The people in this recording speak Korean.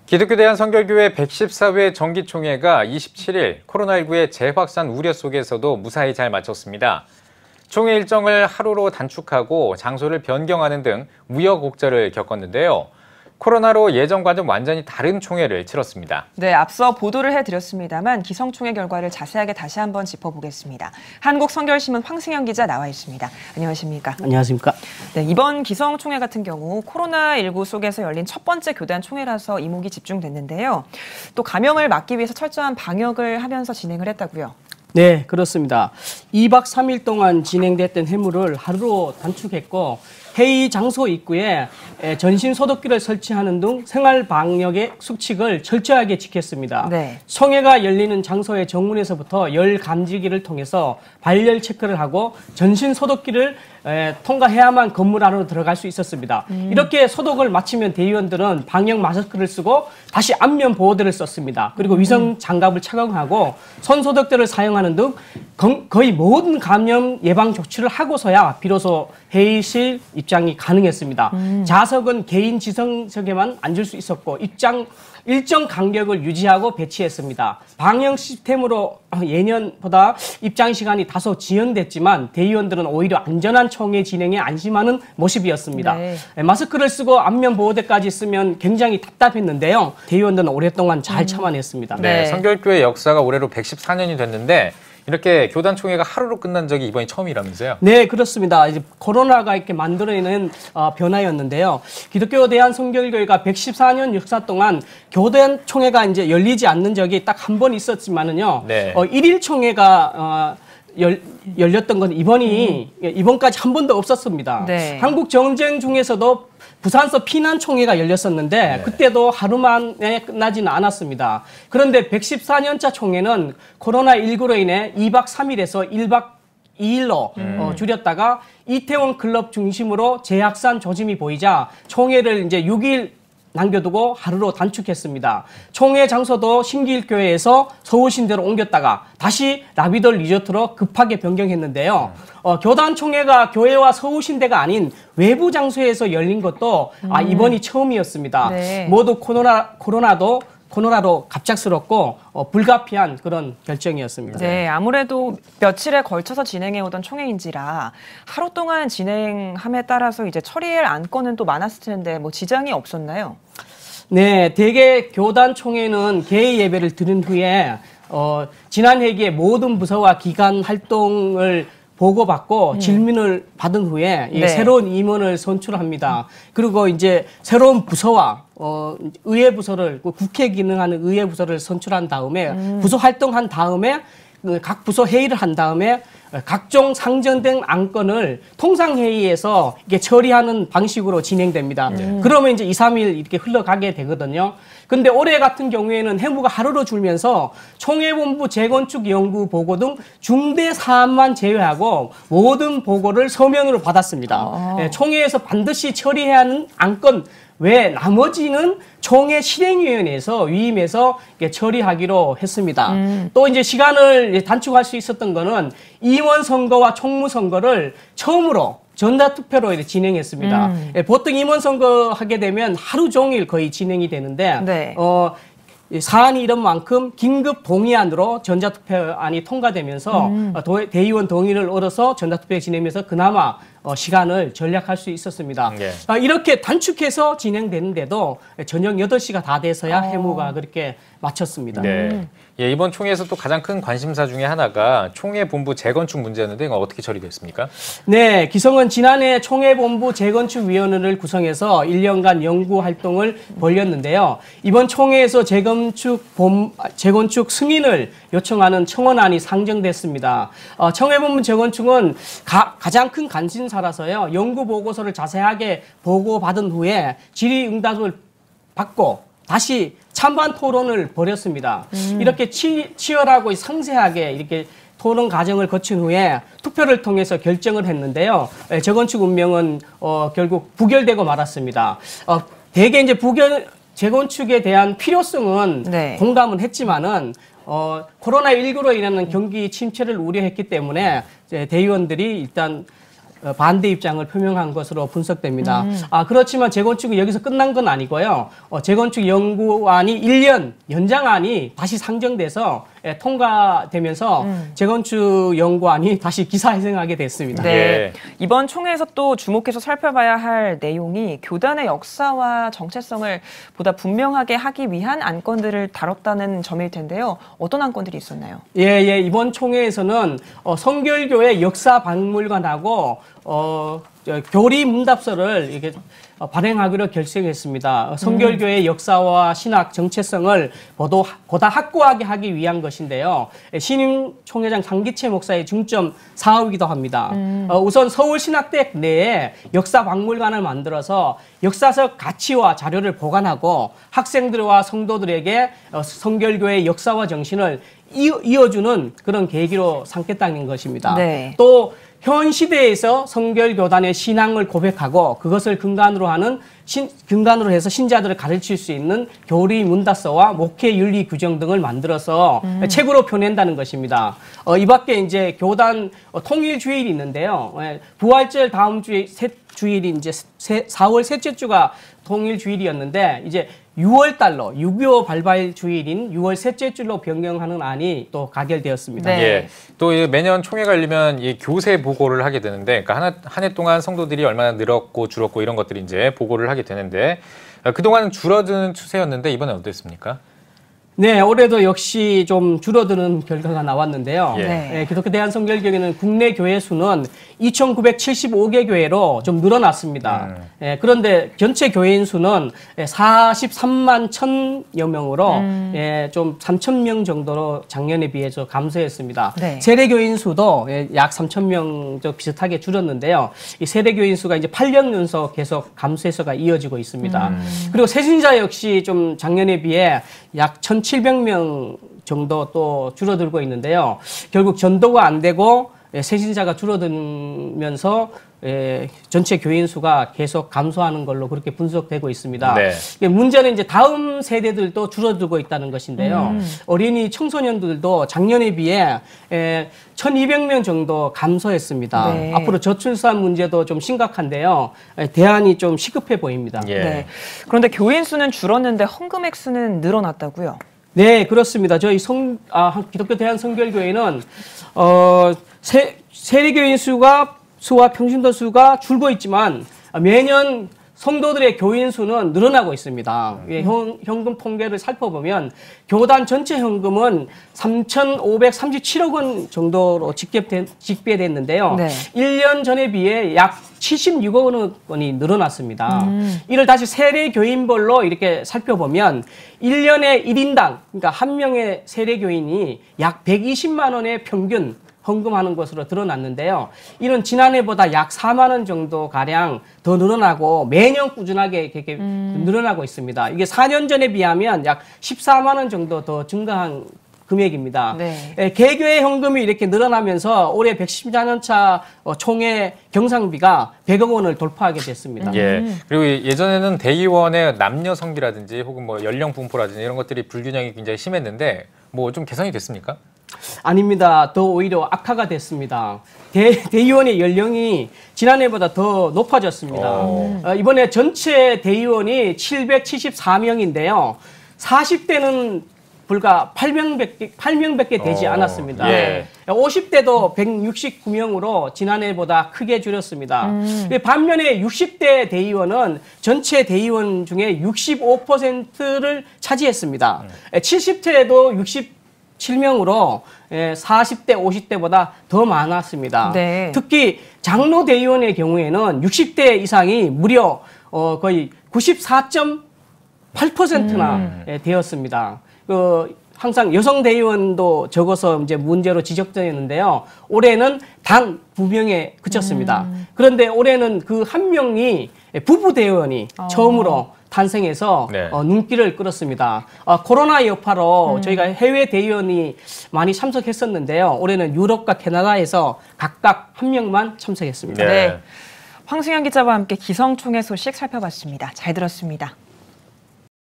기독교 대한성결교회 114회 정기총회가 27일 코로나19의 재확산 우려 속에서도 무사히 잘 마쳤습니다. 총회 일정을 하루로 단축하고 장소를 변경하는 등 우여곡절을 겪었는데요. 코로나로 예정과는 완전히 다른 총회를 치렀습니다. 네, 앞서 보도를 해드렸습니다만 기성총회 결과를 자세하게 다시 한번 짚어보겠습니다. 한국성결신문 황승현 기자 나와 있습니다. 안녕하십니까? 안녕하십니까? 네, 이번 기성총회 같은 경우 코로나19 속에서 열린 첫 번째 교단 총회라서 이목이 집중됐는데요. 또 감염을 막기 위해서 철저한 방역을 하면서 진행을 했다고요? 네, 그렇습니다. 2박 3일 동안 진행됐던 회무를 하루로 단축했고 회의 장소 입구에 전신 소독기를 설치하는 등 생활 방역의 수칙을 철저하게 지켰습니다. 네. 총회가 열리는 장소의 정문에서부터 열 감지기를 통해서 발열 체크를 하고 전신 소독기를 통과해야만 건물 안으로 들어갈 수 있었습니다. 이렇게 소독을 마치면 대의원들은 방역 마스크를 쓰고 다시 안면 보호대를 썼습니다. 그리고 위생 장갑을 착용하고 손 소독제를 사용하는 등 거의 모든 감염 예방 조치를 하고서야 비로소 회의실 입장이 가능했습니다. 좌석은 개인 지성석에만 앉을 수 있었고 일정 간격을 유지하고 배치했습니다. 방역 시스템으로 예년보다 입장 시간이 다소 지연됐지만 대의원들은 오히려 안전한 총회 진행에 안심하는 모습이었습니다. 네. 마스크를 쓰고 안면 보호대까지 쓰면 굉장히 답답했는데요. 대의원들은 오랫동안 잘 참아냈습니다. 네, 성결교회 역사가 올해로 114년이 됐는데 이렇게 교단 총회가 하루로 끝난 적이 이번이 처음이라면서요? 네, 그렇습니다. 이제 코로나가 이렇게 만들어내는 변화였는데요. 기독교 대한성결교회가 114년 역사 동안 교단 총회가 이제 열리지 않는 적이 딱 한 번 있었지만은요. 네. 1일 총회가 열렸던 건 이번까지 한 번도 없었습니다. 네. 한국 정쟁 중에서도 부산서 피난총회가 열렸었는데 네. 그때도 하루 만에 끝나지는 않았습니다. 그런데 114년차 총회는 코로나19로 인해 2박 3일에서 1박 2일로 줄였다가 이태원 클럽 중심으로 재확산 조짐이 보이자 총회를 이제 6일 남겨두고 하루로 단축했습니다. 총회 장소도 신길교회에서 서울신대로 옮겼다가 다시 라비돌 리조트로 급하게 변경했는데요. 교단 총회가 교회와 서울신대가 아닌 외부 장소에서 열린 것도 이번이 처음이었습니다. 네. 모두 코로나로 갑작스럽고 불가피한 그런 결정이었습니다. 네, 아무래도 며칠에 걸쳐서 진행해오던 총회인지라 하루 동안 진행함에 따라서 이제 처리할 안건은 또 많았을 텐데 뭐 지장이 없었나요? 네, 대개 교단 총회는 개의 예배를 드린 후에 지난 회기에 모든 부서와 기관 활동을 보고받고 질문을 받은 후에 네. 새로운 임원을 선출합니다. 그리고 이제 새로운 부서와 의회 부서를 국회 기능하는 의회 부서를 선출한 다음에 부서 활동한 다음에 각 부서 회의를 한 다음에 각종 상정된 안건을 통상회의에서 이게 처리하는 방식으로 진행됩니다. 그러면 이제 2, 3일 이렇게 흘러가게 되거든요. 근데 올해 같은 경우에는 회무가 하루로 줄면서 총회본부 재건축 연구 보고 등 중대 사안만 제외하고 모든 보고를 서면으로 받았습니다. 총회에서 반드시 처리해야 하는 안건 외 나머지는 총회 실행위원회에서 위임해서 처리하기로 했습니다. 또 이제 시간을 단축할 수 있었던 거는 임원 선거와 총무 선거를 처음으로 전자투표로 진행했습니다. 보통 임원 선거 하게 되면 하루 종일 거의 진행이 되는데 네. 사안이 이런 만큼 긴급 동의안으로 전자투표안이 통과되면서 대의원 동의를 얻어서 전자투표에 진행하면서 그나마 시간을 절약할 수 있었습니다. 네. 이렇게 단축해서 진행되는데도 저녁 8시가 다 돼서야 회무가 그렇게 마쳤습니다. 네. 예, 이번 총회에서 또 가장 큰 관심사 중에 하나가 총회 본부 재건축 문제였는데 이건 어떻게 처리됐습니까? 네, 기성은 지난해 총회 본부 재건축위원회를 구성해서 1년간 연구 활동을 벌였는데요. 이번 총회에서 재건축 승인을 요청하는 청원안이 상정됐습니다. 총회 본부 재건축은 가장 큰 관심사라서요. 연구 보고서를 자세하게 보고받은 후에 질의응답을 받고 다시 찬반 토론을 벌였습니다. 이렇게 치열하고 상세하게 이렇게 토론 과정을 거친 후에 투표를 통해서 결정을 했는데요. 재건축 운명은 결국 부결되고 말았습니다. 대개 이제 재건축에 대한 필요성은 네. 공감은 했지만은 코로나19로 인한 경기 침체를 우려했기 때문에 대의원들이 일단 반대 입장을 표명한 것으로 분석됩니다. 그렇지만 재건축이 여기서 끝난 건 아니고요. 재건축 연구안이 1년 연장안이 다시 상정돼서 통과되면서 재건축 연구안이 다시 기사회생하게 됐습니다. 네. 예. 이번 총회에서 또 주목해서 살펴봐야 할 내용이 교단의 역사와 정체성을 보다 분명하게 하기 위한 안건들을 다뤘다는 점일 텐데요. 어떤 안건들이 있었나요? 예. 이번 총회에서는 성결교회 역사박물관하고 교리 문답서를 이렇게 발행하기로 결정했습니다. 성결교회의 역사와 신학 정체성을 보다 확고하게 하기 위한 것인데요. 신임 총회장 장기채 목사의 중점 사업이기도 합니다. 우선 서울신학대 내에 역사박물관을 만들어서 역사적 가치와 자료를 보관하고 학생들과 성도들에게 성결교회의 역사와 정신을 이어주는 그런 계기로 삼겠다는 것입니다. 네. 또 현 시대에서 성결교단의 신앙을 고백하고 그것을 근간으로 해서 신자들을 가르칠 수 있는 교리 문답서와 목회 윤리 규정 등을 만들어서 책으로 펴낸다는 것입니다. 이 밖에 이제 교단 통일 주일이 있는데요. 부활절 다음 주일이 이제 4월 셋째 주가 통일 주일이었는데 이제 6월 달로 6.25 발발 주일인 6월 셋째 주로 변경하는 안이 또 가결되었습니다. 네. 예. 또 매년 총회가 열리면 이 교세 보고를 하게 되는데, 그러니까 한 해 동안 성도들이 얼마나 늘었고 줄었고 이런 것들이 이제 보고를 하게 되는데, 그동안은 줄어드는 추세였는데 이번엔 어땠습니까? 네, 올해도 역시 좀 줄어드는 결과가 나왔는데요. 예. 네. 기독교 대한성결교회는 국내 교회 수는 2,975개 교회로 좀 늘어났습니다. 그런데 전체 교회인 수는 43만 1,000여 명으로 좀 3,000명 정도로 작년에 비해서 감소했습니다. 네. 세례교인 수도 약 3,000명 비슷하게 줄었는데요. 이 세례교인 수가 이제 8년 연속 계속 감소해서가 이어지고 있습니다. 그리고 새신자 역시 좀 작년에 비해 약 1,700명 정도 또 줄어들고 있는데요. 결국 전도가 안 되고 새신자가 줄어들면서 전체 교인 수가 계속 감소하는 걸로 그렇게 분석되고 있습니다. 네. 문제는 이제 다음 세대들도 줄어들고 있다는 것인데요. 어린이 청소년들도 작년에 비해 1,200명 정도 감소했습니다. 네. 앞으로 저출산 문제도 좀 심각한데요. 대안이 좀 시급해 보입니다. 예. 네. 그런데 교인 수는 줄었는데 헌금액 수는 늘어났다고요? 네, 그렇습니다. 저희 기독교 대한성결교회는 세례교인 수와 평신도 수가 줄고 있지만 매년 성도들의 교인 수는 늘어나고 있습니다. 현금 통계를 살펴보면 교단 전체 현금은 3,537억 원 정도로 집계됐는데요. 네. 1년 전에 비해 약 76억 원이 늘어났습니다. 이를 다시 세례교인별로 이렇게 살펴보면 1년에 1인당, 그러니까 한 명의 세례교인이 약 120만 원의 평균 헌금하는 것으로 드러났는데요. 이는 지난해보다 약 4만 원 정도 가량 더 늘어나고 매년 꾸준하게 이렇게 늘어나고 있습니다. 이게 4년 전에 비하면 약 14만 원 정도 더 증가한 금액입니다. 네. 개교의 현금이 이렇게 늘어나면서 올해 114년차 총회 경상비가 100억 원을 돌파하게 됐습니다. 예. 그리고 예전에는 대의원의 남녀 성비라든지 혹은 뭐 연령 분포라든지 이런 것들이 불균형이 굉장히 심했는데 뭐 좀 개선이 됐습니까? 아닙니다. 더 오히려 악화가 됐습니다. 대의원의 연령이 지난해보다 더 높아졌습니다. 이번에 전체 대의원이 774명인데요. 40대는 불과 8명밖에 되지 않았습니다. 예. 50대도 169명으로 지난해보다 크게 줄였습니다. 반면에 60대 대의원은 전체 대의원 중에 65%를 차지했습니다. 70대도 67명으로 40대, 50대보다 더 많았습니다. 네. 특히 장로 대의원의 경우에는 60대 이상이 무려 거의 94.8%나 되었습니다. 항상 여성 대의원도 적어서 이제 문제로 지적되었는데요. 올해는 단 2명에 그쳤습니다. 그런데 올해는 그 한 명이 부부 대의원이 처음으로 탄생해서 네. 눈길을 끌었습니다. 코로나 여파로 저희가 해외 대의원이 많이 참석했었는데요. 올해는 유럽과 캐나다에서 각각 한 명만 참석했습니다. 네. 네. 황승현 기자와 함께 기성총회 소식 살펴봤습니다. 잘 들었습니다.